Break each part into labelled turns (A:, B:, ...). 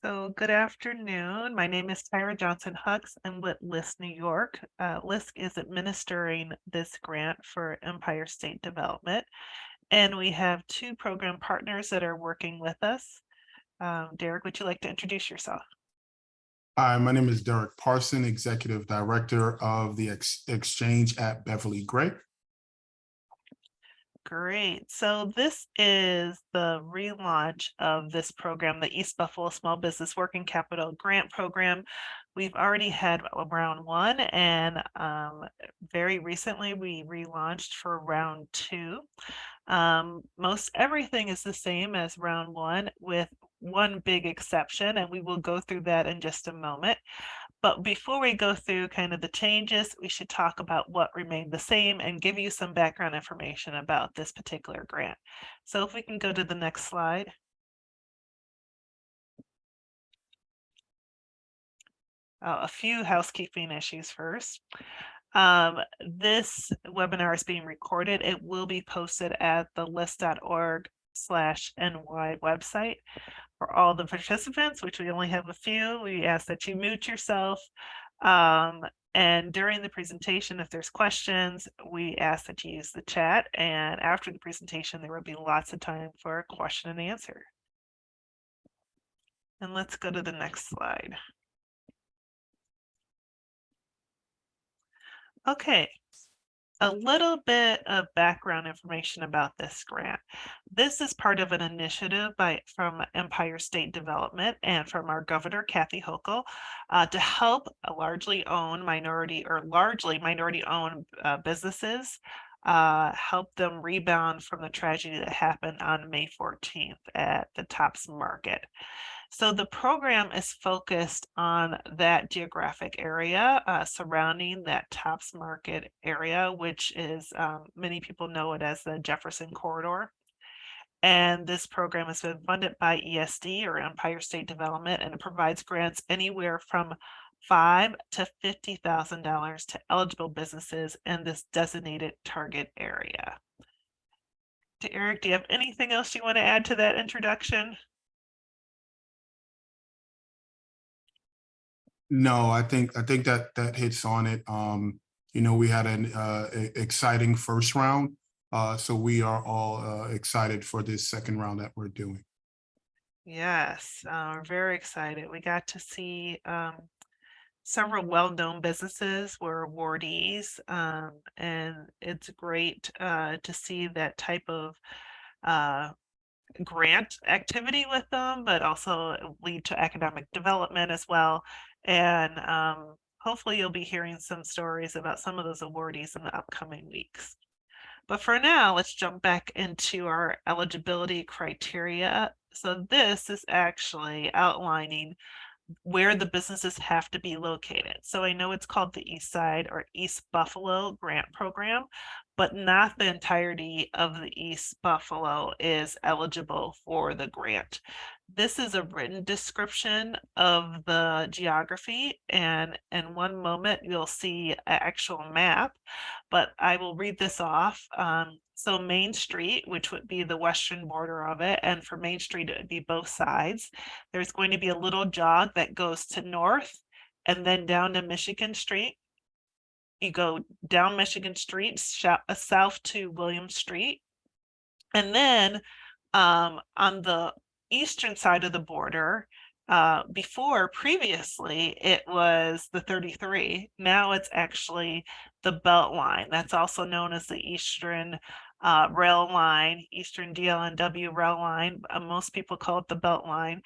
A: So, good afternoon. My name is Tyra Johnson Hux. I'm with LISC New York. LISC is administering this grant for Empire State Development, and we have two program partners that are working with us. Derek, would you like to introduce yourself?
B: Hi, my name is Derek Parson, Executive Director of the Exchange at Beverly Gray.
A: Great. So this is the relaunch of this program, the East Buffalo Small Business Working Capital Grant Program. We've already had round one, and very recently we relaunched for round two. Most everything is the same as round one, with one big exception, and we will go through that in just a moment. But before we go through kind of the changes, we should talk about what remained the same and give you some background information about this particular grant. So if we can go to the next slide. A few housekeeping issues first. This webinar is being recorded. It will be posted at the LISC.org/NY website. For all the participants, which we only have a few, we ask that you mute yourself. And during the presentation, if there's questions, we ask that you use the chat. And after the presentation, there will be lots of time for question and answer. And let's go to the next slide. Okay, a little bit of background information about this grant. This is part of an initiative from Empire State Development and from our governor, Kathy Hochul, to help largely minority-owned businesses, help them rebound from the tragedy that happened on May 14th at the Tops Market. So the program is focused on that geographic area surrounding that Tops Market area, which is, many people know it as the Jefferson Corridor. And this program has been funded by ESD, or Empire State Development, and it provides grants anywhere from $5,000 to $50,000 to eligible businesses in this designated target area. Eric, do you have anything else you want to add to that introduction?
B: No, I think that hits on it. We had an exciting first round, so we are all excited for this second round that we're doing.
A: Yes, we're very excited. We got to see several well-known businesses were awardees, and it's great to see that type of grant activity with them, but also lead to economic development as well. And hopefully you'll be hearing some stories about some of those awardees in the upcoming weeks. But for now, let's jump back into our eligibility criteria. So this is actually outlining where the businesses have to be located. So I know it's called the East Side or East Buffalo Grant Program, but not the entirety of the East Buffalo is eligible for the grant. This is a written description of the geography, and in one moment you'll see an actual map, but I will read this off. So Main Street, which would be the western border of it, and for Main Street it would be both sides. There's going to be a little jog that goes to north and then down to Michigan Street. You go down Michigan Street, south to William Street. And then on the eastern side of the border, previously it was the 33. Now it's actually the Belt Line. That's also known as the Eastern Rail Line, Eastern DL&W Rail Line. Most people call it the Belt Line.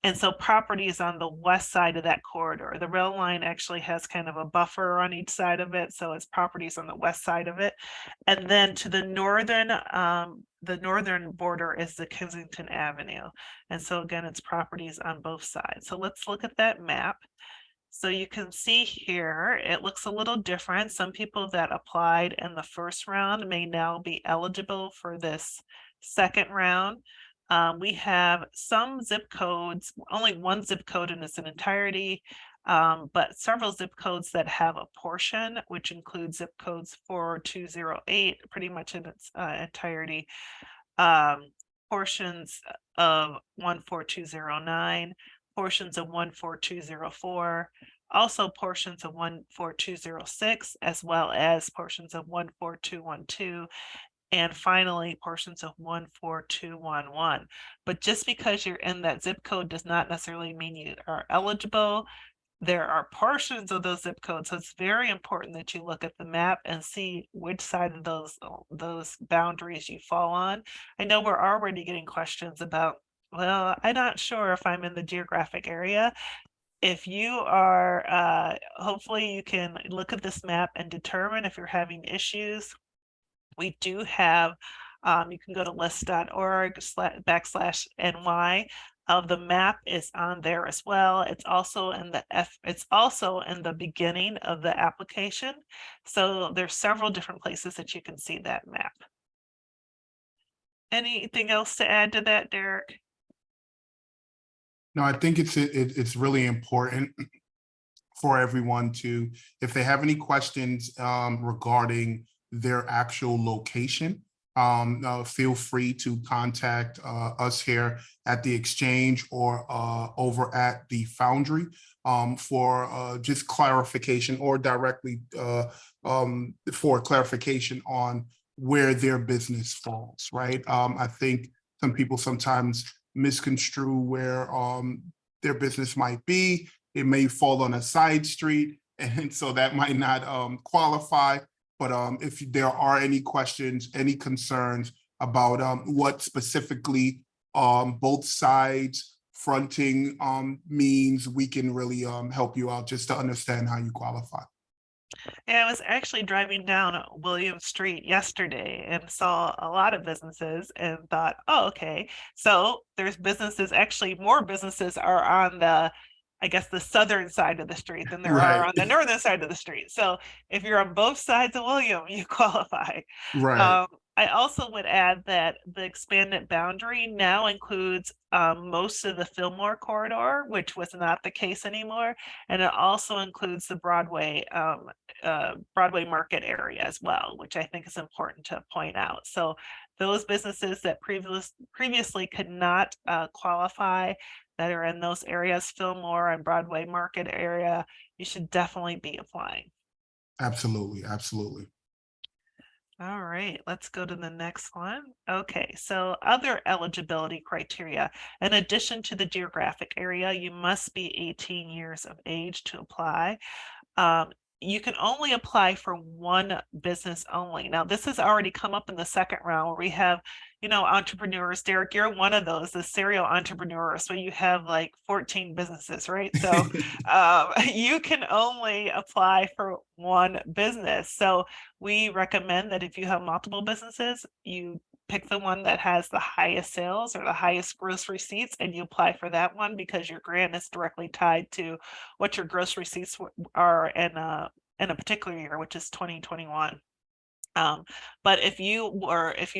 A: And so property is on the west side of that corridor. The rail line actually has kind of a buffer on each side of it, so its properties on the west side of it. And then to the northern border is the Kensington Avenue. And so again, its properties on both sides. So let's look at that map. So you can see here, it looks a little different. Some people that applied in the first round may now be eligible for this second round. We have some zip codes, only one zip code in its entirety, but several zip codes that have a portion, which includes zip codes 4208, pretty much in its entirety, portions of 14209, portions of 14204, also portions of 14206, as well as portions of 14212, and finally portions of 14211. But just because you're in that zip code does not necessarily mean you are eligible. There are portions of those zip codes, so it's very important that you look at the map and see which side of those boundaries you fall on. I know we're already getting questions about, well, I'm not sure if I'm in the geographic area. If you are, hopefully you can look at this map and determine if you're having issues. We do have, you can go to list.org/NY. The map is on there as well. It's also in the beginning of the application. So there's several different places that you can see that map. Anything else to add to that, Derek?
B: No, I think it's really important for everyone to, if they have any questions regarding their actual location, feel free to contact us here at the Exchange or over at the Foundry for just clarification, or directly for clarification on where their business falls, right? I think some people sometimes misconstrue where their business might be. It may fall on a side street, and so that might not qualify. But if there are any questions, any concerns about what specifically both sides fronting means, we can really help you out just to understand how you qualify.
A: Yeah, I was actually driving down William Street yesterday and saw a lot of businesses and thought, oh, okay. So there's businesses, actually more businesses are on the, I guess, the southern side of the street than there are
B: Right,
A: on the northern side of the street. So if you're on both sides of William, you qualify.
B: right.
A: I also would add that the expanded boundary now includes most of the Fillmore corridor, which was not the case anymore. And it also includes the Broadway Market area as well, which I think is important to point out. So those businesses that previously could not qualify, that are in those areas, Fillmore and Broadway Market area, you should definitely be applying.
B: Absolutely, absolutely.
A: All right, let's go to the next one. Okay, so other eligibility criteria. In addition to the geographic area, you must be 18 years of age to apply. You can only apply for one business only. Now, this has already come up in the second round where we have, entrepreneurs. Derek, you're one of those, the serial entrepreneur. So you have like 14 businesses, right? So you can only apply for one business. So we recommend that if you have multiple businesses, you pick the one that has the highest sales or the highest gross receipts, and you apply for that one because your grant is directly tied to what your gross receipts are in a particular year, which is 2021. But if you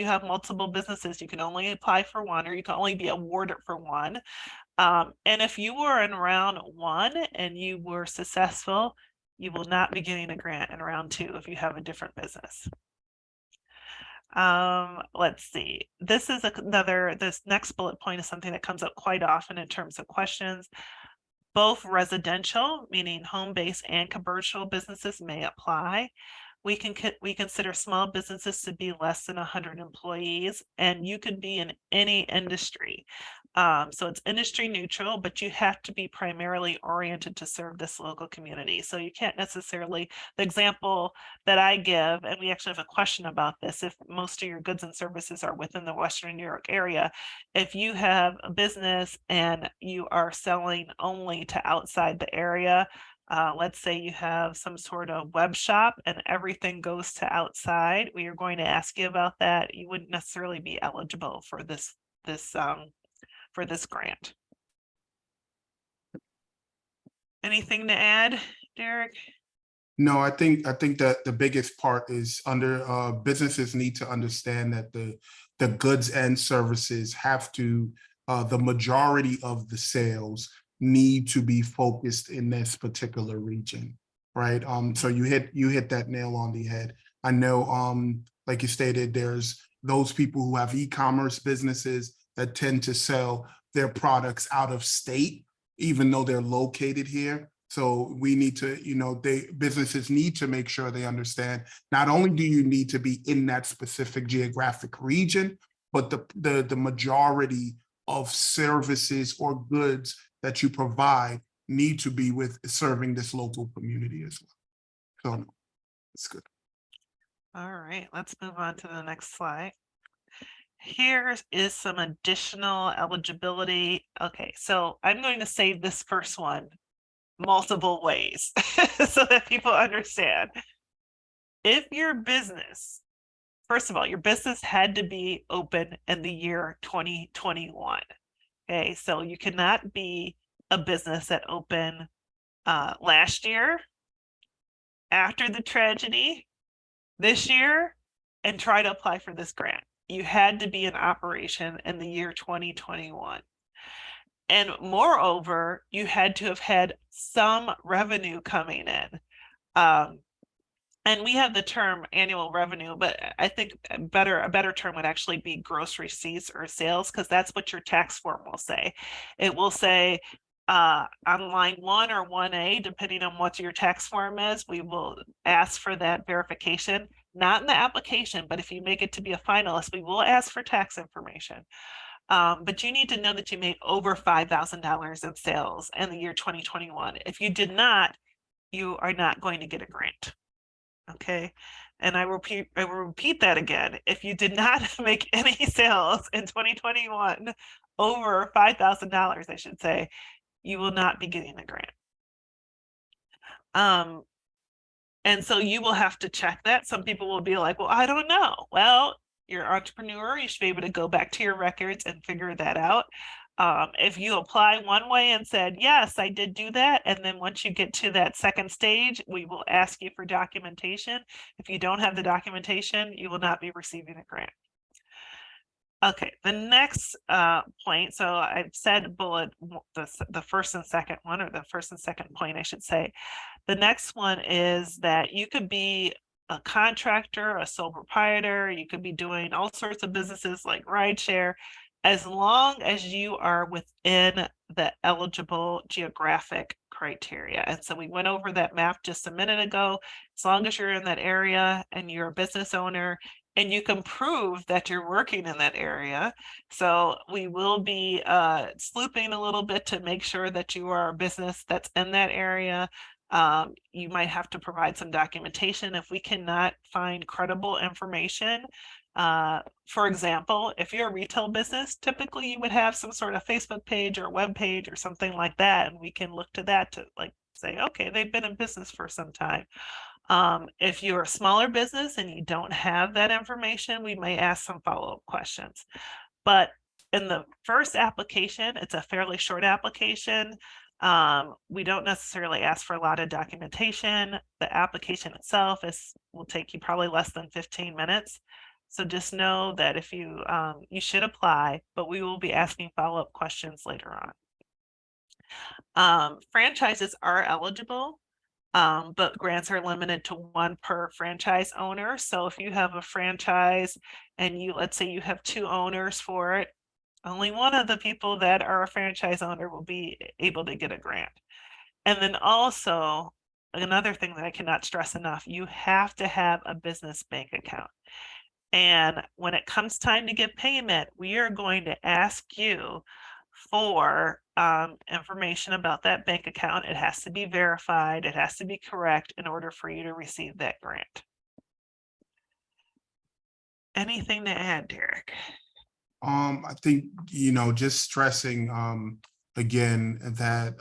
A: have multiple businesses, you can only apply for one, or you can only be awarded for one. And if you were in round one and you were successful, you will not be getting a grant in round two if you have a different business. Let's see. This next bullet point is something that comes up quite often in terms of questions. Both residential, meaning home-based, and commercial businesses may apply. We consider small businesses to be less than 100 employees, and you can be in any industry. So it's industry neutral, but you have to be primarily oriented to serve this local community. So you can't necessarily, the example that I give, and we actually have a question about this, if most of your goods and services are within the Western New York area, if you have a business and you are selling only to outside the area, let's say you have some sort of web shop and everything goes to outside, we are going to ask you about that. You wouldn't necessarily be eligible for this grant. Anything to add, Derek?
B: No, I think that the biggest part is businesses need to understand that the goods and services have to, the majority of the sales need to be focused in this particular region, right? So you hit that nail on the head. I know, like you stated, there's those people who have e-commerce businesses that tend to sell their products out of state. even though they're located here. So we need to, businesses need to make sure they understand, not only do you need to be in that specific geographic region, but the majority of services or goods that you provide need to be with serving this local community as well. So it's good.
A: All right, let's move on to the next slide. Here is some additional eligibility. Okay, so I'm going to say this first one multiple ways so that people understand. If your business, first of all, your business had to be open in the year 2021. Okay, so you cannot be a business that opened last year, after the tragedy, this year, and try to apply for this grant. You had to be in operation in the year 2021. And moreover, you had to have had some revenue coming in. And we have the term annual revenue, but I think a better term would actually be gross receipts or sales, because that's what your tax form will say. It will say on line 1 or 1A, depending on what your tax form is, we will ask for that verification, not in the application, but if you make it to be a finalist, we will ask for tax information. But you need to know that you made over $5,000 in sales in the year 2021. If you did not, you are not going to get a grant. Okay, and I will repeat that again. If you did not make any sales in 2021, over $5,000, I should say, you will not be getting a grant. And so you will have to check that. Some people will be like, well, I don't know. Well, you're an entrepreneur, you should be able to go back to your records and figure that out. If you apply one way and said, yes, I did do that, and then once you get to that second stage, we will ask you for documentation. If you don't have the documentation, you will not be receiving a grant. Okay, the next point, so I've said bullet, the first and second one, or the first and second point, I should say. The next one is that you could be a contractor, a sole proprietor, you could be doing all sorts of businesses like rideshare, as long as you are within the eligible geographic criteria. And so we went over that map just a minute ago. As long as you're in that area and you're a business owner and you can prove that you're working in that area. So we will be sleuthing a little bit to make sure that you are a business that's in that area. You might have to provide some documentation if we cannot find credible information. For example, if you're a retail business, typically you would have some sort of Facebook page or web page or something like that, and we can look to that to like say, okay, they've been in business for some time. If you're a smaller business and you don't have that information, we may ask some follow-up questions. But in the first application, it's a fairly short application. We don't necessarily ask for a lot of documentation. The application itself will take you probably less than 15 minutes. So just know that if you should apply, but we will be asking follow-up questions later on. Franchises are eligible, but grants are limited to 1 per franchise owner. So if you have a franchise and let's say you have 2 owners for it, only one of the people that are a franchise owner will be able to get a grant. And then also, another thing that I cannot stress enough, you have to have a business bank account. And when it comes time to get payment, we are going to ask you for information about that bank account. It has to be verified. It has to be correct in order for you to receive that grant. Anything to add, Derek?
B: I think, just stressing again that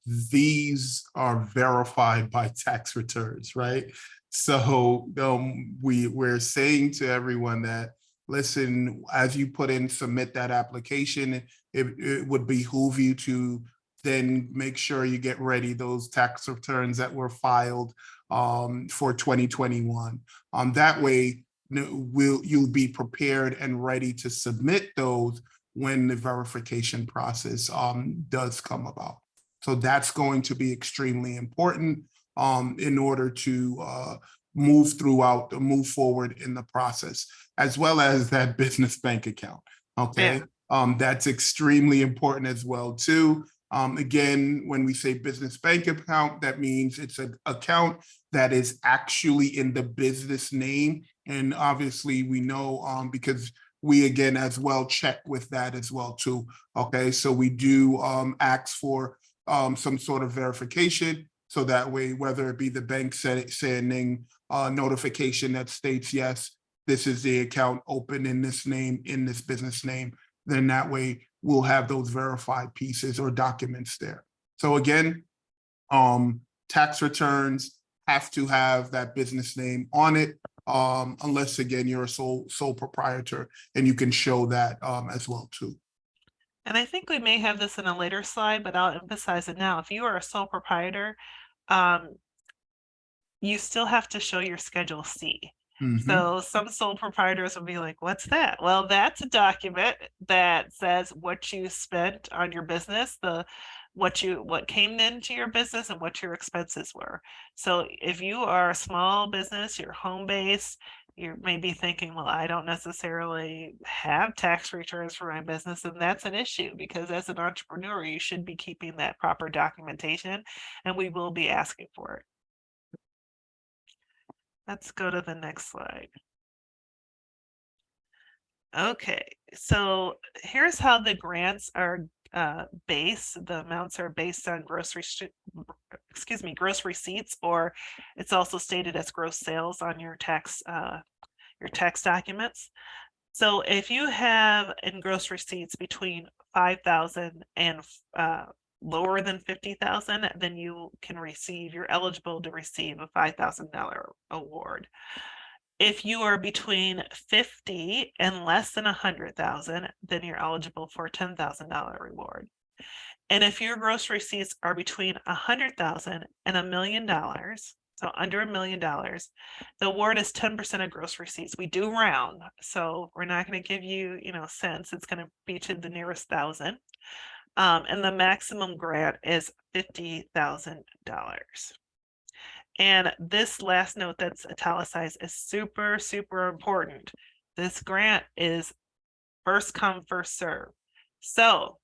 B: these are verified by tax returns, right? So we're saying to everyone that, listen, as you submit that application, it would behoove you to then make sure you get ready those tax returns that were filed for 2021. That way, you'll be prepared and ready to submit those when the verification process does come about. So that's going to be extremely important in order to move forward in the process, as well as that business bank account. Okay, yeah. That's extremely important as well too. Again, when we say business bank account, that means it's an account that is actually in the business name. And obviously we know because we again as well check with that as well too. Okay, so we do ask for some sort of verification. So that way, whether it be the bank sending notification that states, yes, this is the account open in this name, in this business name, then that way we'll have those verified pieces or documents there. So again, tax returns have to have that business name on it, unless again, you're a sole proprietor and you can show that as well too.
A: And I think we may have this in a later slide, but I'll emphasize it now. If you are a sole proprietor, you still have to show your Schedule C. So some sole proprietors will be like, what's that? Well, that's a document that says what you spent on your business, what came into your business and what your expenses were. So if you are a small business, you're home-based, you may be thinking, well, I don't necessarily have tax returns for my business, and that's an issue because as an entrepreneur, you should be keeping that proper documentation, and we will be asking for it. Let's go to the next slide. Okay, so here's how the grants are based. The amounts are based on gross receipts, or it's also stated as gross sales on your tax documents. So if you have in gross receipts between 5,000 and lower than 50,000, then you're eligible to receive a $5,000 award. If you are between 50 and less than 100,000, then you're eligible for a $10,000 reward. And if your gross receipts are between 100,000 and $1 million, so under $1 million, the award is 10% of gross receipts. We do round, so we're not going to give you, cents. It's going to be to the nearest thousand. And the maximum grant is $50,000. And this last note that's italicized is super, super important. This grant is first come, first serve. So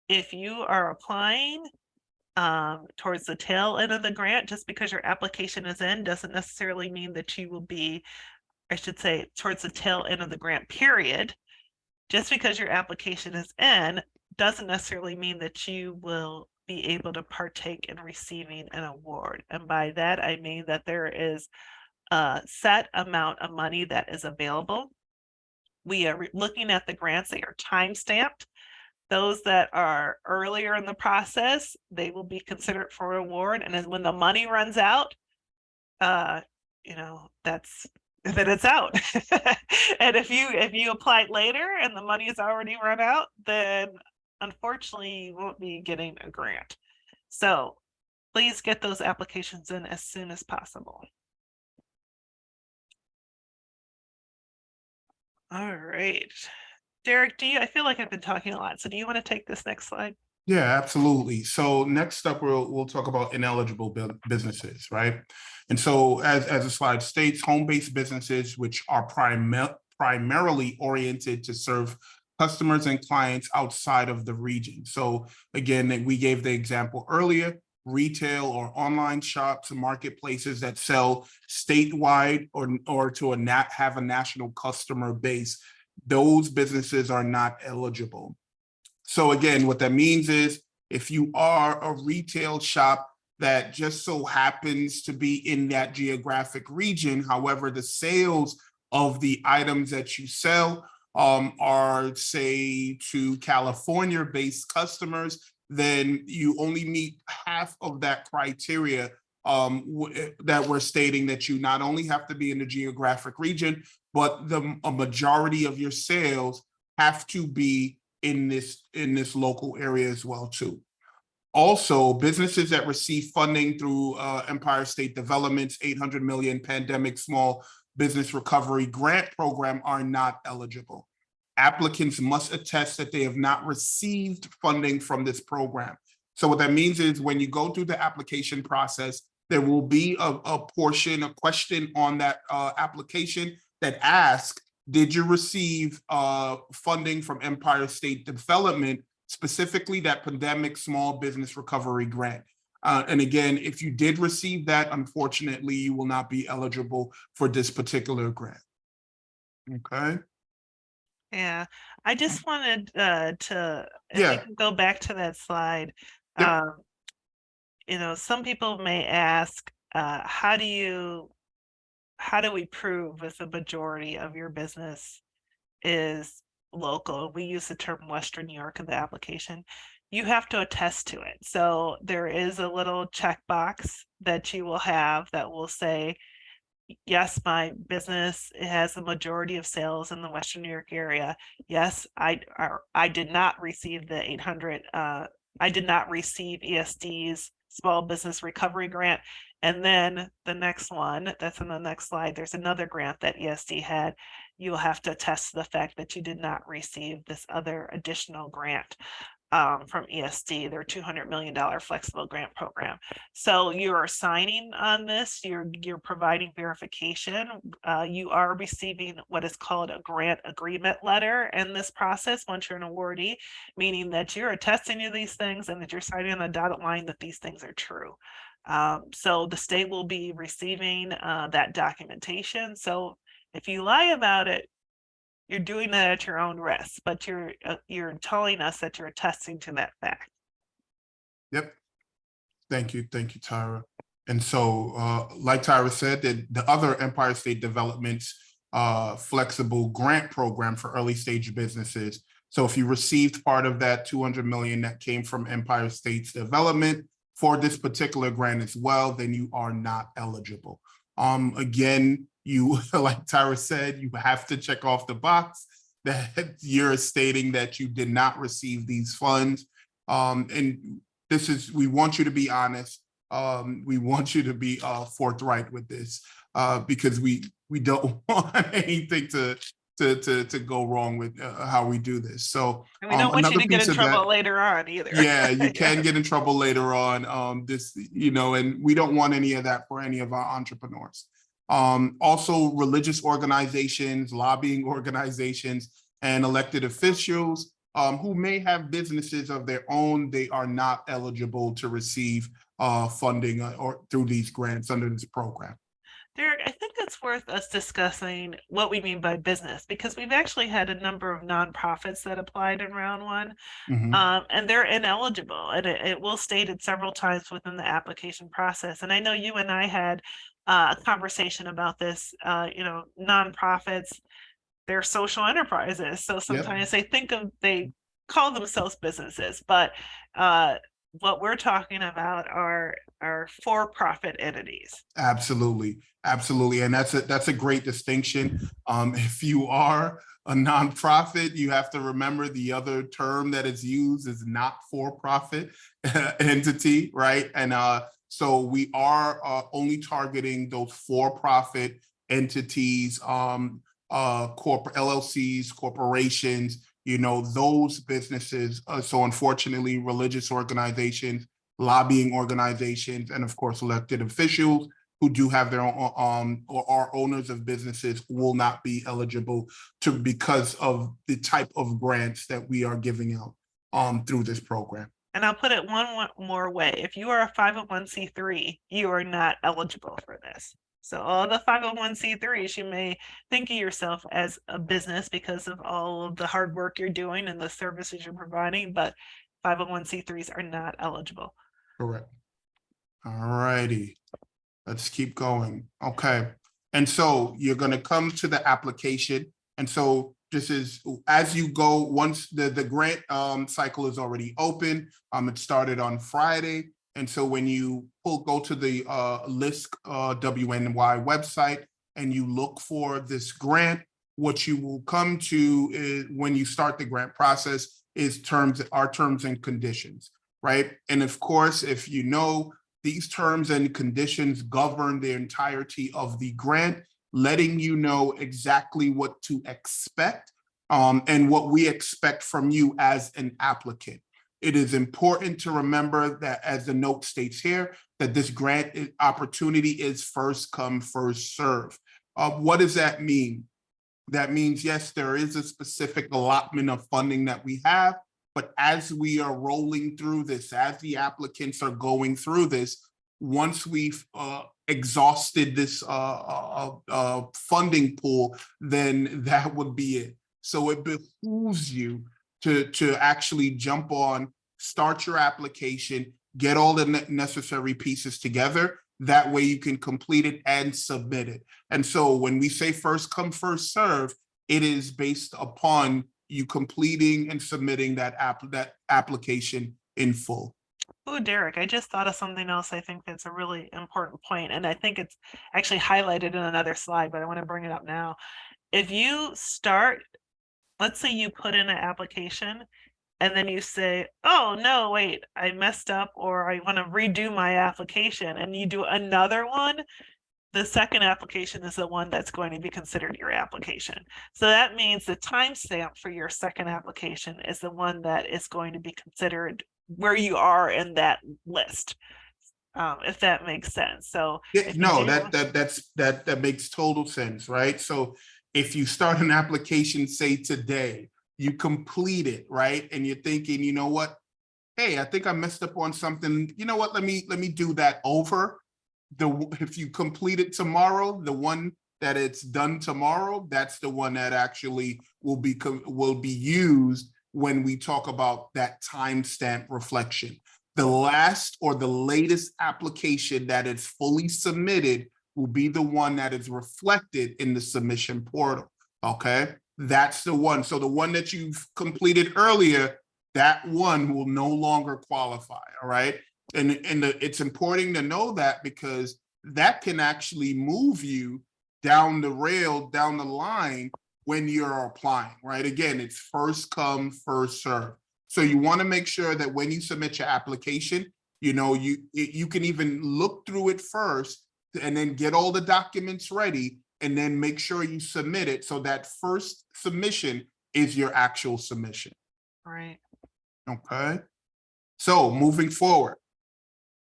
A: if you are applying towards the tail end of the grant, just because your application is in doesn't necessarily mean that you will be, I should say, towards the tail end of the grant period. Just because your application is in doesn't necessarily mean that you will be able to partake in receiving an award. And by that, I mean that there is a set amount of money that is available. We are looking at the grants that are time-stamped. Those that are earlier in the process, they will be considered for award. And then when the money runs out, then it's out. And if you applied later and the money is already run out, then unfortunately you won't be getting a grant. So please get those applications in as soon as possible. All right, Derek, I feel like I've been talking a lot, so do you want to take this next slide?
B: Yeah, absolutely. So next up, we'll talk about ineligible businesses, right? And so as the slide states, home-based businesses, which are primarily oriented to serve customers and clients outside of the region. So again, we gave the example earlier, retail or online shops and marketplaces that sell statewide or to have a national customer base. Those businesses are not eligible. So again, what that means is if you are a retail shop that just so happens to be in that geographic region, however, the sales of the items that you sell are, say, to California-based customers, then you only meet half of that criteria that we're stating, that you not only have to be in the geographic region, but a majority of your sales have to be in this local area as well too. Also, businesses that receive funding through Empire State Development's $800 million Pandemic Small Business Recovery Grant Program are not eligible. Applicants must attest that they have not received funding from this program. So what that means is when you go through the application process, there will be a question on that application that asks, did you receive funding from Empire State Development specifically that pandemic small business recovery grant. And again, if you did receive that, unfortunately, you will not be eligible for this particular grant. Okay.
A: Yeah, I just wanted to, if we
B: Yeah.
A: can go back to that slide,
B: Yep.
A: um, some people may ask, how do we prove if the majority of your business is local? We use the term Western New York in the application. You have to attest to it. So there is a little checkbox that you will have that will say, yes, my business has a majority of sales in the Western New York area. Yes, I did not receive the 800. I did not receive ESD's Small Business Recovery Grant. And then the next one, that's in the next slide, there's another grant that ESD had. You'll have to attest to the fact that you did not receive this other additional grant from ESD, their $200 million flexible grant program. So you are signing on this, you're providing verification. You are receiving what is called a grant agreement letter in this process once you're an awardee, meaning that you're attesting to these things and that you're signing on the dotted line that these things are true. So the state will be receiving that documentation. So if you lie about it, you're doing that at your own risk, but you're telling us that you're attesting to that fact.
B: Yep. Thank you, Tyra. And so, like Tyra said, the other Empire State Development's flexible grant program for early stage businesses. So if you received part of that 200 million that came from Empire State's development for this particular grant as well, then you are not eligible. Again, you, like Tyra said, you have to check off the box that you're stating that you did not receive these funds. And this is, we want you to be honest. We want you to be forthright with this because we don't want anything to go wrong with how we do this. So
A: And we don't want you
B: another
A: to get
B: piece
A: in
B: of
A: trouble
B: that,
A: later on either.
B: yeah, you can get in trouble later on. This, and we don't want any of that for any of our entrepreneurs. Also, religious organizations, lobbying organizations, and elected officials who may have businesses of their own, they are not eligible to receive funding or through these grants under this program.
A: Derek, I think it's worth us discussing what we mean by business, because we've actually had a number of nonprofits that applied in round one, and they're ineligible. And it will stated several times within the application process. And I know you and I had a conversation about this. Nonprofits, they're social enterprises. So sometimes they call themselves businesses, but what we're talking about are for-profit entities.
B: Absolutely, and that's a great distinction. If you are a nonprofit, you have to remember the other term that is used is not for-profit entity, right? And so we are only targeting those for-profit entities, corporate LLCs, corporations, those businesses. So unfortunately, religious organizations, lobbying organizations, and of course, elected officials who do have their own or are owners of businesses will not be eligible because of the type of grants that we are giving out through this program.
A: And I'll put it one more way. If you are a 501c3, you are not eligible for this. So all the 501c3s, you may think of yourself as a business because of all of the hard work you're doing and the services you're providing, but 501c3s are not eligible.
B: Correct. All righty. Let's keep going. Okay. And so you're going to come to the application. And so this is as you go, once the grant cycle is already open, it started on Friday. And so when you go to the LISC WNY website and you look for this grant, what you will come to is, when you start the grant process, is our terms and conditions, right? And of course, if you know, these terms and conditions govern the entirety of the grant, letting you know exactly what to expect and what we expect from you as an applicant. It is important to remember that, as the note states here, that this grant opportunity is first come, first serve. What does that mean? That means, yes, there is a specific allotment of funding that we have, But as we are rolling through this, as the applicants are going through this, once we've exhausted this funding pool, then that would be it. So it behooves you to actually jump on, start your application, get all the necessary pieces together. That way you can complete it and submit it. And so when we say first come, first serve, it is based upon you completing and submitting that application in full.
A: Oh, Derek, I just thought of something else. I think that's a really important point, and I think it's actually highlighted in another slide, but I want to bring it up now. If you start, let's say you put in an application and then you say, oh, no, wait, I messed up, or I want to redo my application, and you do another one, the second application is the one that's going to be considered your application. So that means the timestamp for your second application is the one that is going to be considered where you are in that list, if that makes sense. So
B: yeah, no, that makes total sense, right? So if you start an application, say today, you complete it, right? And you're thinking, you know what? Hey, I think I messed up on something. You know what? Let me do that over. If you complete it tomorrow, the one that it's done tomorrow, that's the one that actually will be used when we talk about that timestamp reflection. The last or the latest application that is fully submitted will be the one that is reflected in the submission portal. Okay, that's the one. So the one that you've completed earlier, that one will no longer qualify. All right. And it's important to know that, because that can actually move you down the line when you're applying, right? Again, it's first come, first serve. So you want to make sure that when you submit your application, you know, you can even look through it first and then get all the documents ready, and then make sure you submit it. So that first submission is your actual submission.
A: right.
B: Okay. So moving forward.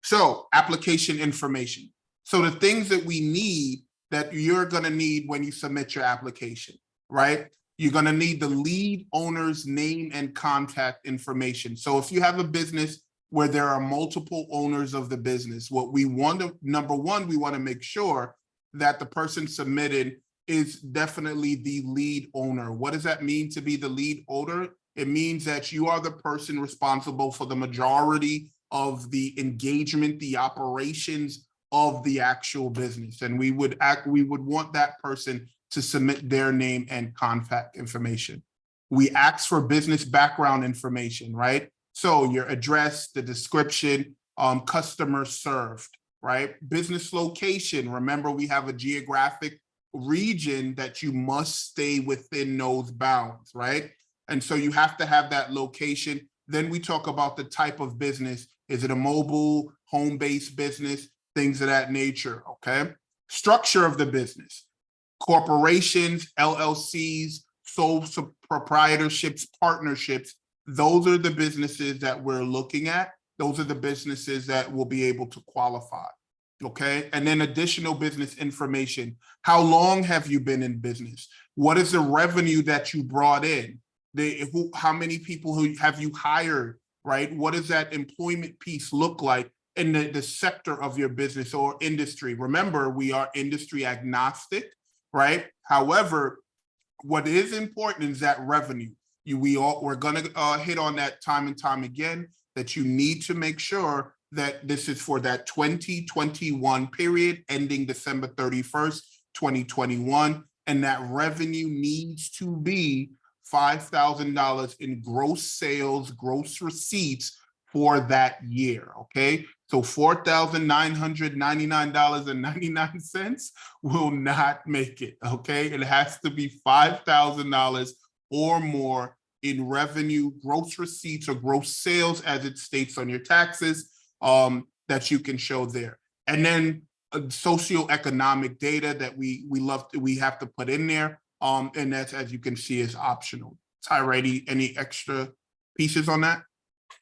B: So application information. So the things that we need, that you're going to need when you submit your application, right? You're going to need the lead owner's name and contact information. So if you have a business where there are multiple owners of the business, what we want to, number one, we want to make sure that the person submitted is definitely the lead owner. What does that mean to be the lead owner? It means that you are the person responsible for the majority of the engagement, the operations of the actual business. And we would want that person to submit their name and contact information. We ask for business background information, right? So your address, the description, customer served, right? Business location. Remember, we have a geographic region that you must stay within those bounds, right? And so you have to have that location. Then we talk about the type of business. Is it a mobile, home-based business? Things of that nature, okay? Structure of the business. Corporations, LLCs, sole proprietorships, partnerships. Those are the businesses that we're looking at. Those are the businesses that will be able to qualify, okay? And then additional business information. How long have you been in business? What is the revenue that you brought in? How many people have you hired, right? What does that employment piece look like in the sector of your business or industry? Remember, we are industry agnostic, right? However, what is important is that revenue. We're going to hit on that time and time again, that you need to make sure that this is for that 2021 period ending December 31st, 2021. And that revenue needs to be $5,000 in gross sales, gross receipts for that year, okay? So $4,999.99 will not make it, okay? It has to be $5,000 or more in revenue, gross receipts or gross sales as it states on your taxes, that you can show there. And then socioeconomic data that we have to put in there. And that's, as you can see, is optional. Tyra, any extra pieces on that?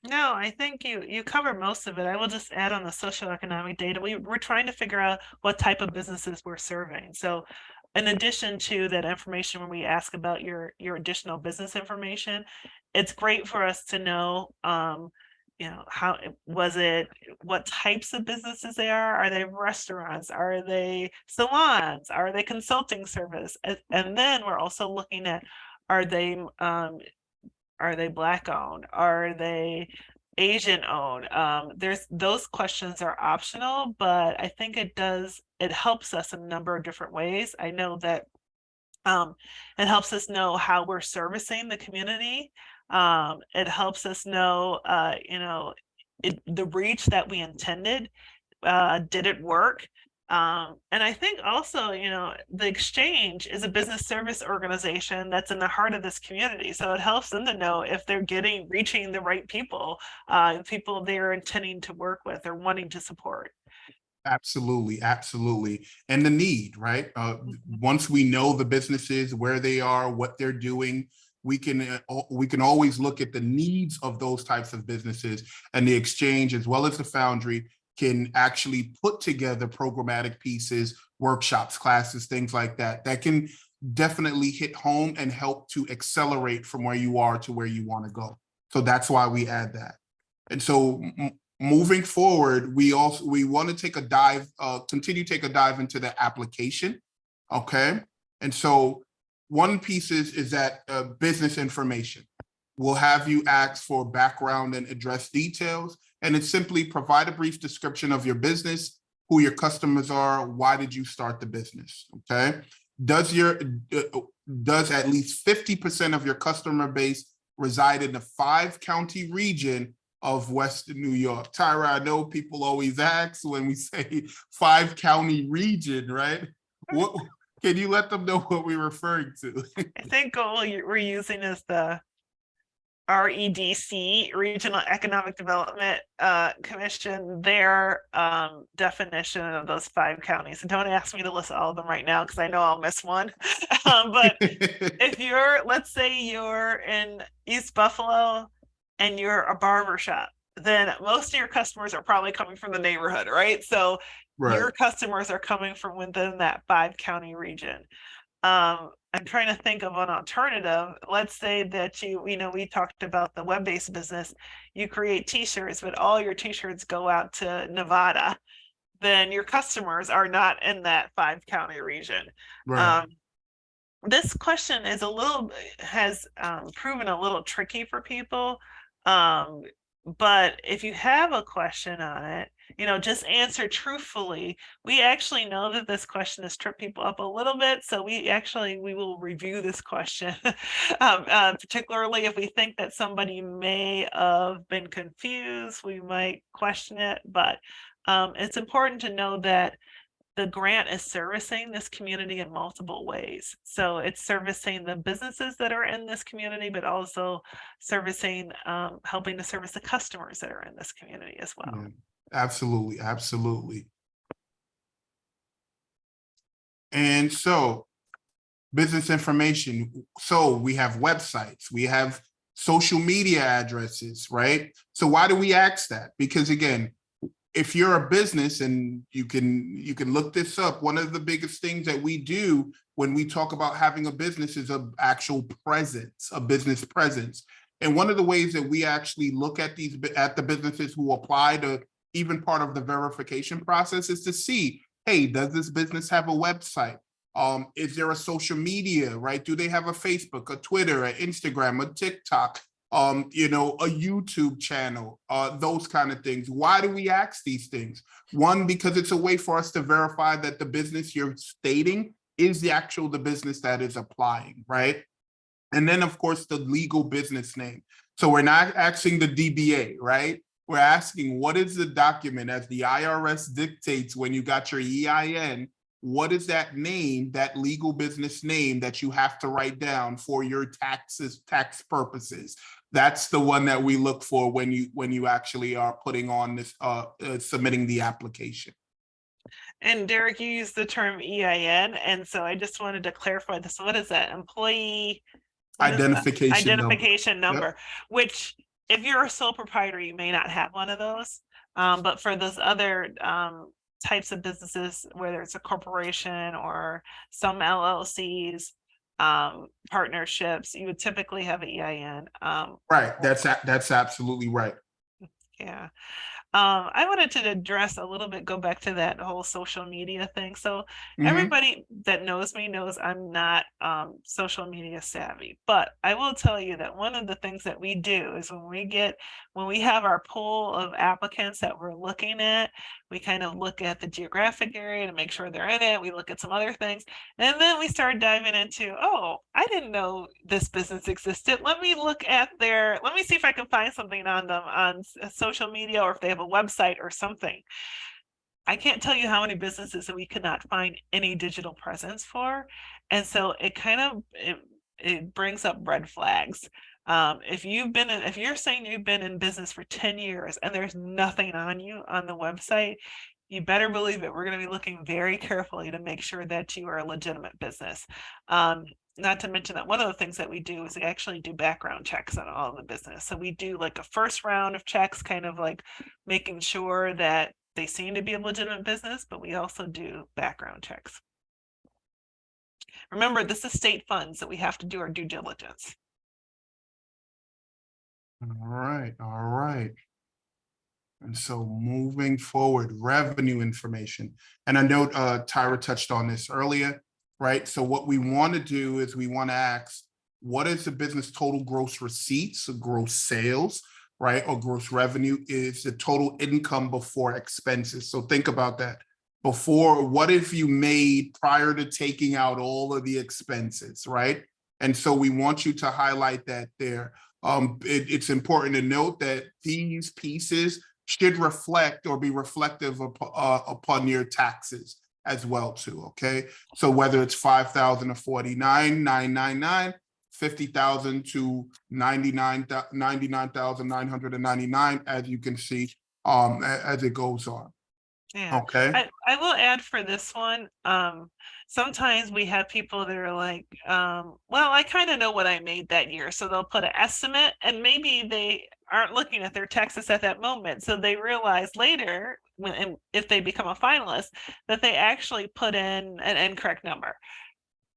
A: No, I think you covered most of it. I will just add on the socioeconomic data. We're trying to figure out what type of businesses we're serving. So in addition to that information, when we ask about your additional business information, it's great for us to know, how was it, what types of businesses they are. Are they restaurants? Are they salons? Are they consulting service? And then we're also looking at, are they Black owned? Are they Asian owned? There's those questions are optional, but I think it helps us in a number of different ways. I know that it helps us know how we're servicing the community. It helps us know, the reach that we intended. Did it work? And I think also, the exchange is a business service organization that's in the heart of this community. So it helps them to know if they're reaching the right people, people they're intending to work with or wanting to support.
B: Absolutely, absolutely. And the need, right?
A: Mhm.
B: Once we know the businesses, where they are, what they're doing, we can always look at the needs of those types of businesses, and the exchange as well as the Foundry can actually put together programmatic pieces, workshops, classes, things like that, that can definitely hit home and help to accelerate from where you are to where you want to go. So that's why we add that. And so moving forward, we want to take a dive, continue to take a dive into the application. Okay. And so one piece is that business information. We'll have you ask for background and address details. And it's simply provide a brief description of your business, who your customers are, why did you start the business? Okay. Does at least 50% of your customer base reside in the 5-county region of Western New York? Tyra, I know people always ask when we say 5-county region, right? What can you let them know what we're referring to?
A: I think what we're using is the REDC, Regional Economic Development Commission, their definition of those 5 counties. And don't ask me to list all of them right now because I know I'll miss one. But if let's say you're in East Buffalo and you're a barber shop, then most of your customers are probably coming from the neighborhood, right? So
B: Right.
A: your customers are coming from within that 5-county region. I'm trying to think of an alternative. Let's say that we talked about the web-based business. You create t-shirts, but all your t-shirts go out to Nevada. Then your customers are not in that 5-county region.
B: Right.
A: Um, this question has proven a little tricky for people. But if you have a question on it, just answer truthfully. We actually know that this question has tripped people up a little bit, so we will review this question, particularly if we think that somebody may have been confused, we might question it. But it's important to know that the grant is servicing this community in multiple ways. So it's servicing the businesses that are in this community, but also helping to service the customers that are in this community as well.
B: Yeah, absolutely, absolutely. And so business information. So we have websites, we have social media addresses, right? So why do we ask that? Because again, if you're a business, and you can look this up, one of the biggest things that we do when we talk about having a business is an actual presence, a business presence. And one of the ways that we actually look at the businesses who apply to even part of the verification process is to see, hey, does this business have a website? Is there a social media, right? Do they have a Facebook, a Twitter, an Instagram, a TikTok, a YouTube channel, those kind of things? Why do we ask these things? One, because it's a way for us to verify that the business you're stating is the business that is applying, right? And then, of course, the legal business name. So we're not asking the DBA, right? We're asking, what is the document as the IRS dictates when you got your EIN? What is that name, that legal business name that you have to write down for your tax purposes? That's the one that we look for when you actually are putting on this, submitting the application.
A: And Derek, you used the term EIN, and so I just wanted to clarify this. What is that? Employee identification number.
B: Yep.
A: Which, if you're a sole proprietor, you may not have one of those. But for those other types of businesses, whether it's a corporation or some LLCs, partnerships, you would typically have an EIN.
B: Right. That's absolutely right.
A: Yeah. I wanted to address a little bit, go back to that whole social media thing. So
B: Mhm.
A: everybody that knows me knows I'm not social media savvy, but I will tell you that one of the things that we do is when we have our pool of applicants that we're looking at, we kind of look at the geographic area to make sure they're in it. We look at some other things, and then we start diving into, oh, I didn't know this business existed. Let me let me see if I can find something on them on social media, or if they have a website or something. I can't tell you how many businesses that we could not find any digital presence for. And so it brings up red flags. If if you're saying you've been in business for 10 years and there's nothing on you on the website, you better believe that we're going to be looking very carefully to make sure that you are a legitimate business. Not to mention that one of the things that we do is we actually do background checks on all of the business. So we do like a first round of checks, kind of like making sure that they seem to be a legitimate business, but we also do background checks. Remember, this is state funds, so we have to do our due diligence.
B: All right. All right. And so moving forward, revenue information. And I know Tyra touched on this earlier, right? So what we want to do is we want to ask, what is the business total gross receipts, or gross sales, right? Or gross revenue is the total income before expenses. So think about that. Before, what if you made prior to taking out all of the expenses, right? And so we want you to highlight that there. It's important to note that these pieces should reflect or be reflective upon your taxes as well too, okay? So whether it's 5,000 to 49,999, 50,000 to 99,999, as you can see, as it goes on,
A: Yeah,
B: okay?
A: I will add for this one, sometimes we have people that are like, well, I kind of know what I made that year. So they'll put an estimate, and maybe they aren't looking at their taxes at that moment. So they realize later, if they become a finalist, that they actually put in an incorrect number.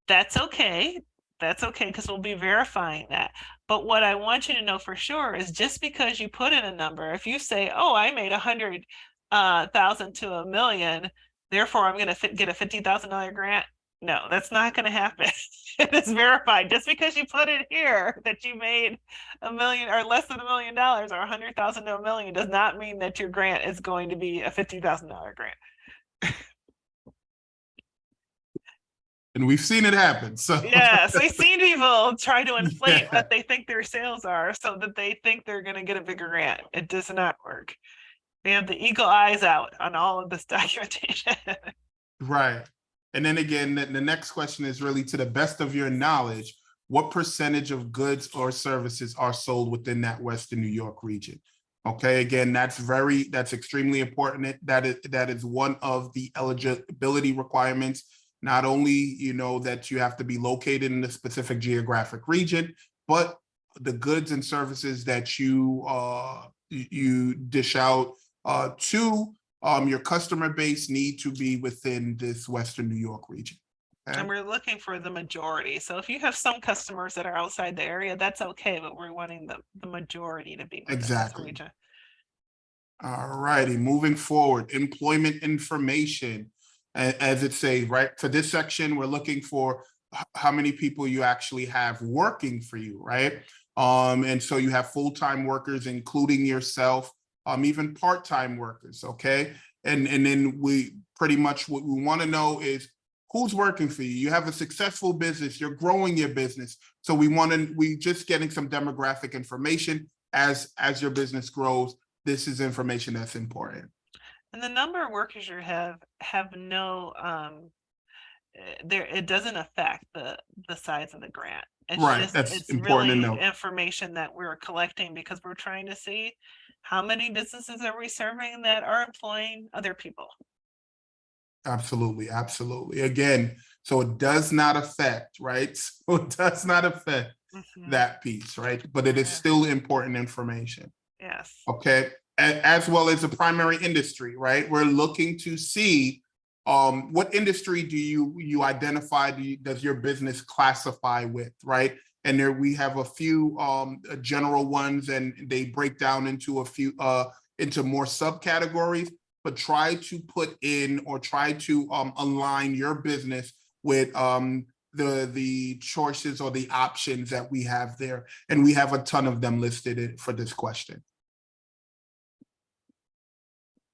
A: That's okay. That's okay, because we'll be verifying that. But what I want you to know for sure is, just because you put in a number, if you say, oh, I made 100,000 to a million, therefore I'm going to get a $50,000 grant. No, that's not going to happen. It's verified. Just because you put it here that you made a million or less than $1 million or 100,000 to a million does not mean that your grant is going to be a $50,000 grant.
B: And we've seen it happen, so.
A: Yes, we've seen people try to inflate
B: Yeah.
A: what they think their sales are so that they think they're going to get a bigger grant. It does not work. We have the eagle eyes out on all of this documentation.
B: Right. And then again, the next question is really, to the best of your knowledge, what percentage of goods or services are sold within that Western New York region? Okay, again, that's extremely important. That is one of the eligibility requirements. Not only, you know, that you have to be located in a specific geographic region, but the goods and services that you dish out to your customer base need to be within this Western New York region. Okay?
A: And we're looking for the majority. So if you have some customers that are outside the area, that's okay, but we're wanting the majority to be within this
B: Exactly.
A: region.
B: All righty, moving forward, employment information. As it says, right, for this section, we're looking for how many people you actually have working for you, right? And so you have full-time workers, including yourself, even part-time workers, okay? And then we pretty much, what we want to know is who's working for you. You have a successful business, you're growing your business. So we just getting some demographic information as your business grows. This is information that's important.
A: And the number of workers you have no it doesn't affect the size of the grant.
B: Right, that's
A: It's
B: important to
A: really
B: know.
A: information that we're collecting because we're trying to see how many businesses are we serving that are employing other people.
B: Absolutely, absolutely. Again, so it does not affect, right? So it does not affect
A: Mhm.
B: that piece, right? But it is
A: Yeah.
B: still important information.
A: Yes.
B: Okay. as well as the primary industry, right? We're looking to see what industry do you identify, does your business classify with, right? And there we have a few general ones, and they break down into a few into more subcategories, but try to put in or try to align your business with the choices or the options that we have there. And we have a ton of them listed for this question.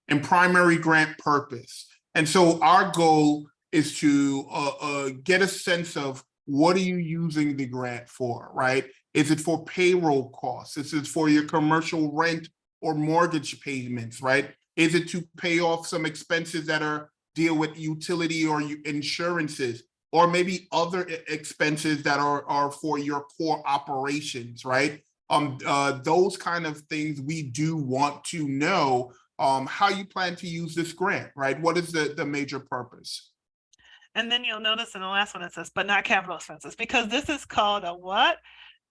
B: And primary grant purpose. And so our goal is to get a sense of what are you using the grant for, right? Is it for payroll costs? Is it for your commercial rent or mortgage payments, right? Is it to pay off some expenses that are deal with utility or insurances, or maybe other expenses that are for your core operations, right? Those kind of things we do want to know how you plan to use this grant, right? What is the major purpose?
A: And then you'll notice in the last one it says, but not capital expenses, because this is called a what?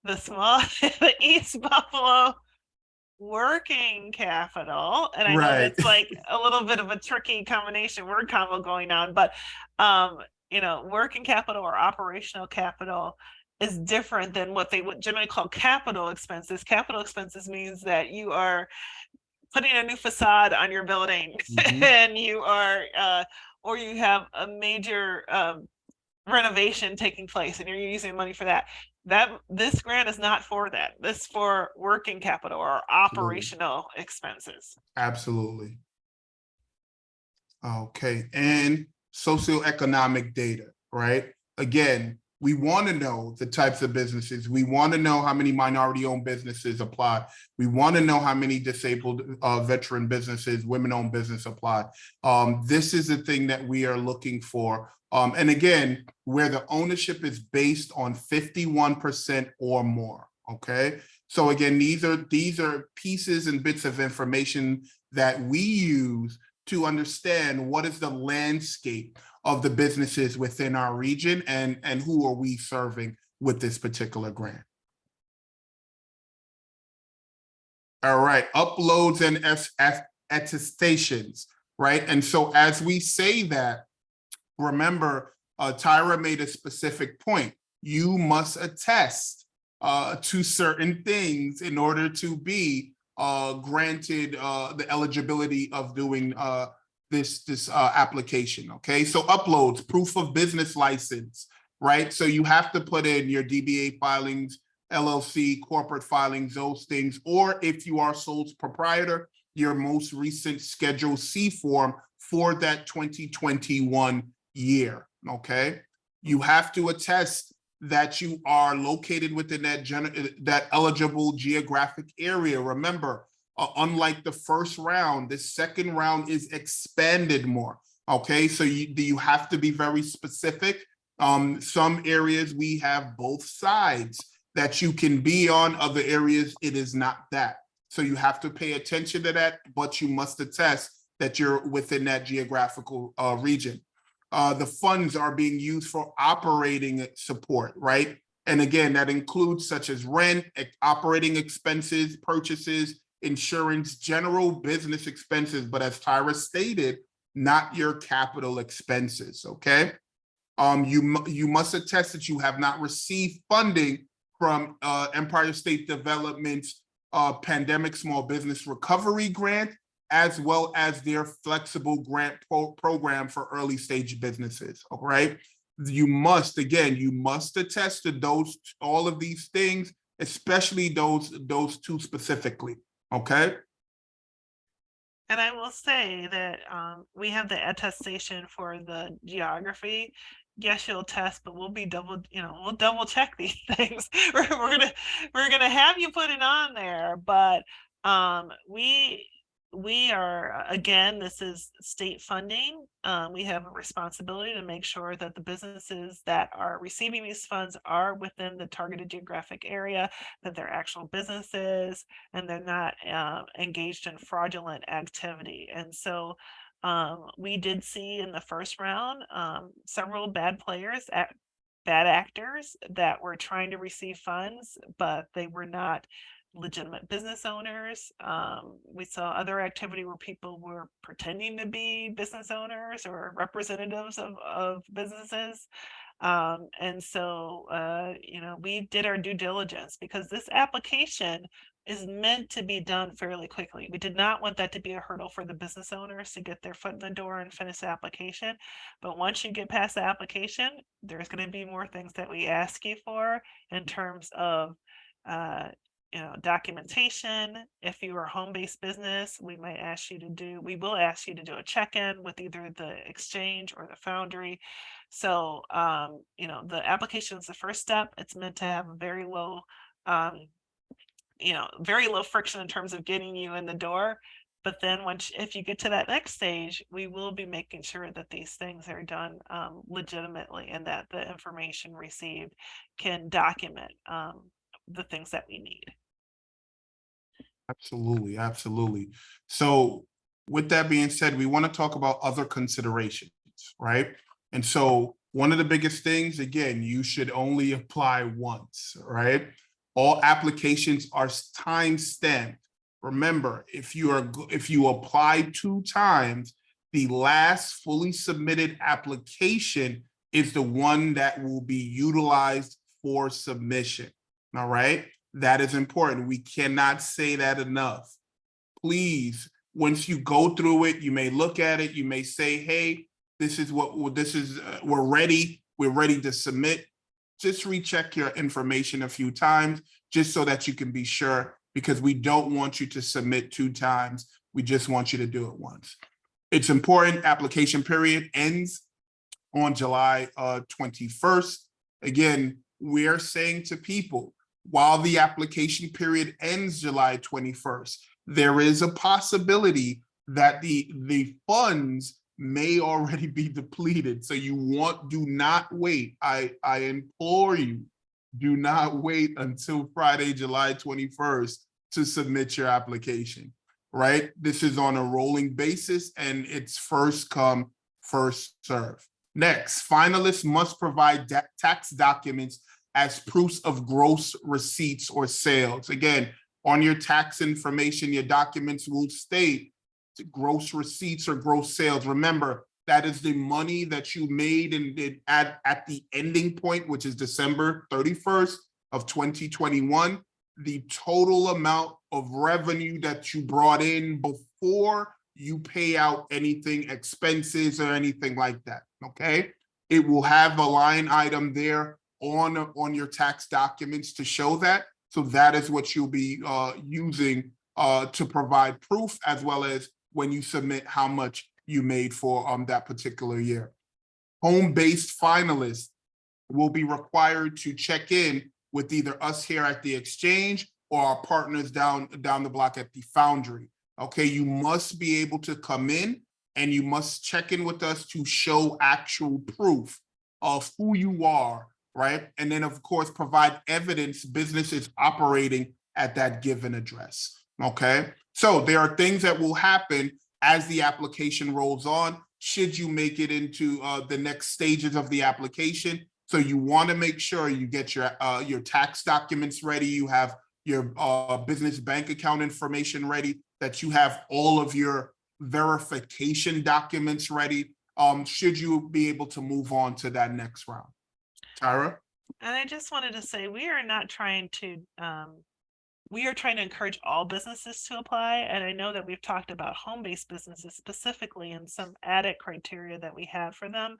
A: The the East Buffalo working capital. And I know
B: Right.
A: that's like a little bit of a tricky combination word combo going on, but working capital or operational capital is different than what they would generally call capital expenses. Capital expenses means that you are putting a new facade on your building and you are or you have a major renovation taking place and you're using money for that. This grant is not for that. This is for working capital or operational expenses.
B: Absolutely. Okay, and socioeconomic data, right? Again, we want to know the types of businesses. We want to know how many minority-owned businesses apply. We want to know how many disabled veteran businesses, women-owned business apply. This is the thing that we are looking for. And again, where the ownership is based on 51% or more, okay? So again, these are pieces and bits of information that we use to understand what is the landscape of the businesses within our region and who are we serving with this particular grant. All right, uploads and attestations, right? And so as we say that, remember, Tyra made a specific point. You must attest to certain things in order to be granted the eligibility of doing this application, okay? So uploads, proof of business license, right? So you have to put in your DBA filings, LLC, corporate filings, those things, or if you are sole proprietor, your most recent Schedule C form for that 2021 year, okay? You have to attest that you are located within that eligible geographic area. Remember, unlike the first round, the second round is expanded more, okay? So you have to be very specific. Some areas we have both sides that you can be on, other areas it is not that. So you have to pay attention to that, but you must attest that you're within that geographical region. The funds are being used for operating support, right? And again, that includes such as rent, operating expenses, purchases, insurance, general business expenses, but as Tyra stated, not your capital expenses, okay? You must attest that you have not received funding from Empire State Development's Pandemic Small Business Recovery Grant, as well as their flexible grant program for early stage businesses, all right? You must attest to all of these things, especially those two specifically, okay?
A: And I will say that we have the attestation for the geography. Yes, you'll test, but we'll double check these things. we're gonna have you put it on there, but we are, again, this is state funding. We have a responsibility to make sure that the businesses that are receiving these funds are within the targeted geographic area, that they're actual businesses, and they're not engaged in fraudulent activity. And so we did see in the first round several bad actors that were trying to receive funds, but they were not legitimate business owners. We saw other activity where people were pretending to be business owners or representatives of businesses. And so, we did our due diligence because this application is meant to be done fairly quickly. We did not want that to be a hurdle for the business owners to get their foot in the door and finish the application. But once you get past the application, there's going to be more things that we ask you for in terms of, uh, documentation. If you are a home-based business, we will ask you to do a check-in with either the exchange or the Foundry. So, the application is the first step. It's meant to have a very low friction in terms of getting you in the door. But then if you get to that next stage, we will be making sure that these things are done legitimately and that the information received can document the things that we need.
B: Absolutely, absolutely. So with that being said, we want to talk about other considerations, right? And so one of the biggest things, again, you should only apply once, right? All applications are time stamped. Remember, if you apply 2 times, the last fully submitted application is the one that will be utilized for submission. All right. That is important. We cannot say that enough. Please, once you go through it, you may look at it, you may say, hey, we're ready. We're ready to submit. Just recheck your information a few times, just so that you can be sure, because we don't want you to submit 2 times. We just want you to do it once. It's important. Application period ends on July 21st. Again, we're saying to people, while the application period ends July 21st, there is a possibility that the funds may already be depleted. So do not wait. I implore you, do not wait until Friday, July 21st to submit your application, right? This is on a rolling basis and it's first come, first serve. Next, finalists must provide tax documents as proofs of gross receipts or sales. Again, on your tax information, your documents will state gross receipts or gross sales. Remember, that is the money that you made at the ending point, which is December 31st of 2021, the total amount of revenue that you brought in before you pay out anything, expenses or anything like that, okay? It will have a line item there on your tax documents to show that. So that is what you'll be using to provide proof, as well as when you submit how much you made for that particular year. Home-based finalists will be required to check in with either us here at the exchange or our partners down the block at the Foundry. Okay, you must be able to come in and you must check in with us to show actual proof of who you are, right? And then, of course, provide evidence business is operating at that given address, okay? So there are things that will happen as the application rolls on, should you make it into the next stages of the application. So you want to make sure you get your tax documents ready, you have your business bank account information ready, that you have all of your verification documents ready, should you be able to move on to that next round. Tyra?
A: And I just wanted to say, we are trying to encourage all businesses to apply. And I know that we've talked about home-based businesses specifically and some added criteria that we have for them.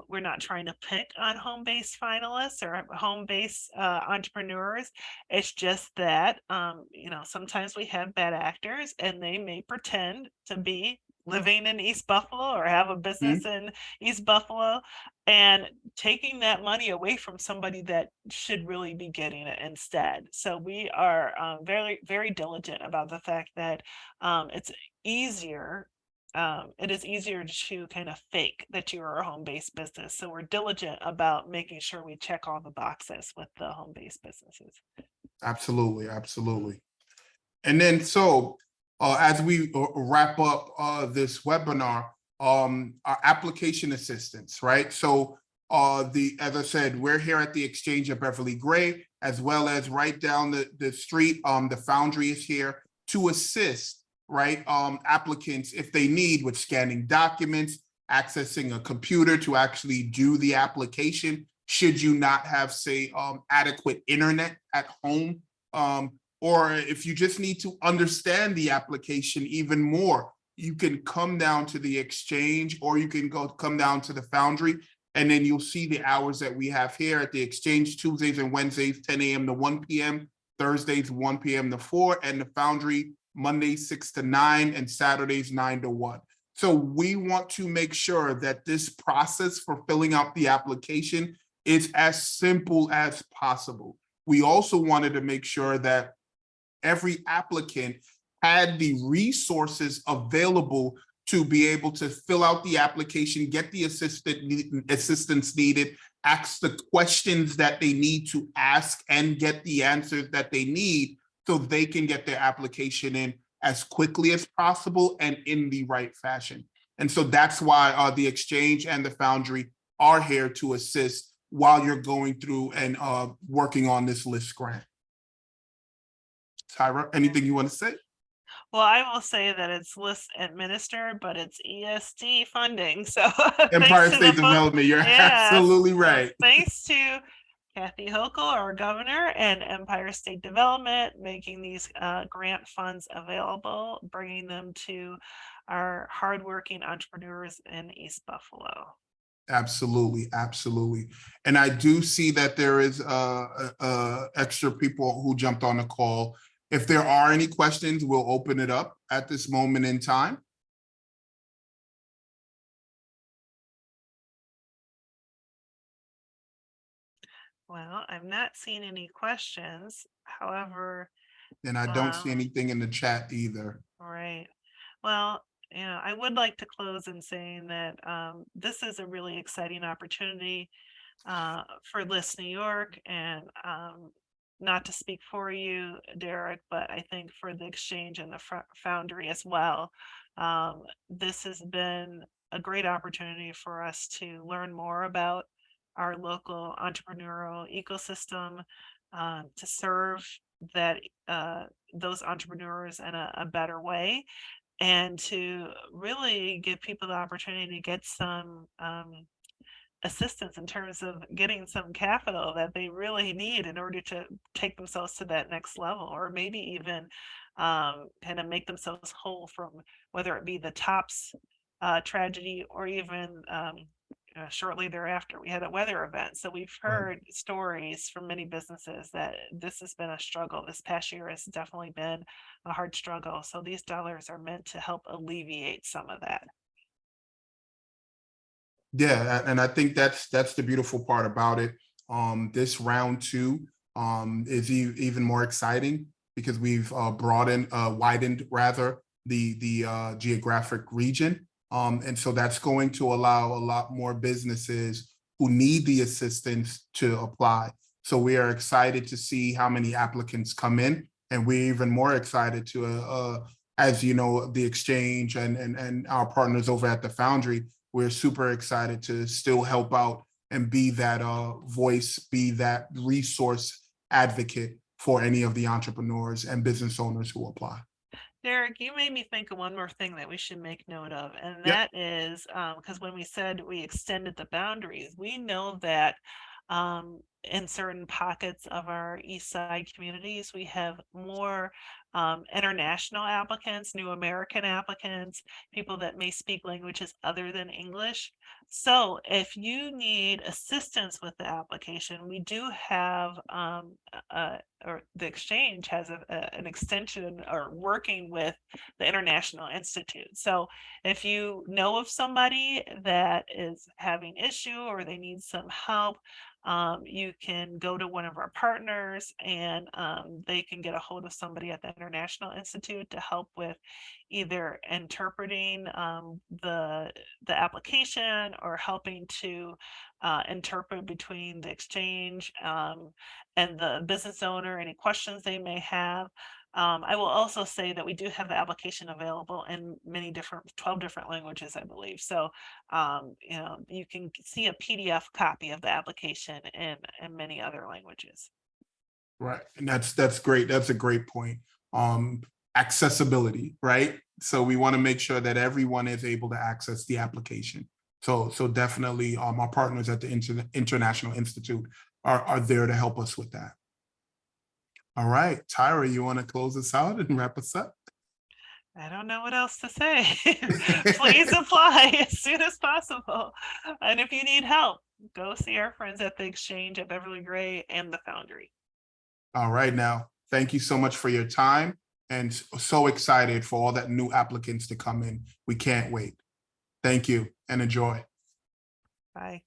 A: We're not trying to pick on home-based finalists or home-based entrepreneurs. It's just that, sometimes we have bad actors and they may pretend to be living in East Buffalo or have a business in East Buffalo and taking that money away from somebody that should really be getting it instead. So we are very, very diligent about the fact that it's easier. It is easier to kind of fake that you are a home-based business. So we're diligent about making sure we check all the boxes with the home-based businesses.
B: Absolutely, absolutely. And then, so as we wrap up this webinar, our application assistance, right? So As I said, we're here at the Exchange at Beverly Gray, as well as right down the street. The Foundry is here to assist, right? Applicants, if they need, with scanning documents, accessing a computer to actually do the application. Should you not have, say, adequate internet at home, or if you just need to understand the application even more, you can come down to the Exchange, or you can come down to the Foundry, and then you'll see the hours that we have here at the Exchange: Tuesdays and Wednesdays, 10 a.m. to 1 p.m., Thursdays, 1 p.m. to 4, and the Foundry, Mondays, 6 to 9, and Saturdays, 9 to 1. So we want to make sure that this process for filling out the application is as simple as possible. We also wanted to make sure that every applicant had the resources available to be able to fill out the application, get the assistance needed, ask the questions that they need to ask, and get the answers that they need so they can get their application in as quickly as possible and in the right fashion. And so that's why the Exchange and the Foundry are here to assist while you're going through and working on this LISC grant. Tyra, anything you want to say?
A: Well, I will say that it's LISC administered, but it's ESD funding. So
B: Empire
A: thanks to
B: State
A: the
B: Development, you're absolutely right.
A: thanks to Kathy Hochul, our governor, and Empire State Development making these grant funds available, bringing them to our hardworking entrepreneurs in East Buffalo.
B: Absolutely, absolutely. And I do see that there is extra people who jumped on the call. If there are any questions, we'll open it up at this moment in time.
A: Well, I'm not seeing any questions. However,
B: And I don't see anything in the chat either.
A: right. Well, I would like to close in saying that this is a really exciting opportunity for LISC New York, and not to speak for you, Derek, but I think for the Exchange and the Foundry as well. This has been a great opportunity for us to learn more about our local entrepreneurial ecosystem, to serve that those entrepreneurs in a better way, and to really give people the opportunity to get some assistance in terms of getting some capital that they really need in order to take themselves to that next level, or maybe even kind of make themselves whole from whether it be the TOPS tragedy, or even shortly thereafter we had a weather event. So we've heard stories from many businesses that this has been a struggle. This past year has definitely been a hard struggle. So these dollars are meant to help alleviate some of that.
B: Yeah, and I think that's the beautiful part about it. This round two is even more exciting because we've widened rather the geographic region. And so that's going to allow a lot more businesses who need the assistance to apply. So we are excited to see how many applicants come in, and we're even more excited to, as you know, the Exchange and our partners over at the Foundry, we're super excited to still help out and be that voice, be that resource advocate for any of the entrepreneurs and business owners who apply.
A: Derek, you made me think of one more thing that we should make note of, and
B: Yep.
A: that is because when we said we extended the boundaries, we know that in certain pockets of our East Side communities, we have more international applicants, new American applicants, people that may speak languages other than English. So if you need assistance with the application, we do have or the Exchange has an extension or working with the International Institute. So if you know of somebody that is having issue or they need some help, you can go to one of our partners, and they can get a hold of somebody at the International Institute to help with either interpreting the application, or helping to interpret between the Exchange and the business owner any questions they may have. I will also say that we do have the application available in 12 different languages, I believe. So, you know, you can see a PDF copy of the application in many other languages.
B: Right. And that's great. That's a great point. Accessibility, right? So we want to make sure that everyone is able to access the application. So definitely our partners at the International Institute are there to help us with that. All right, Tyra, you want to close us out and wrap us up?
A: I don't know what else to say. Please apply as soon as possible. And if you need help, go see our friends at the Exchange at Beverly Gray and the Foundry.
B: All right, now, thank you so much for your time and so excited for all that new applicants to come in. We can't wait. Thank you and enjoy.
A: Bye.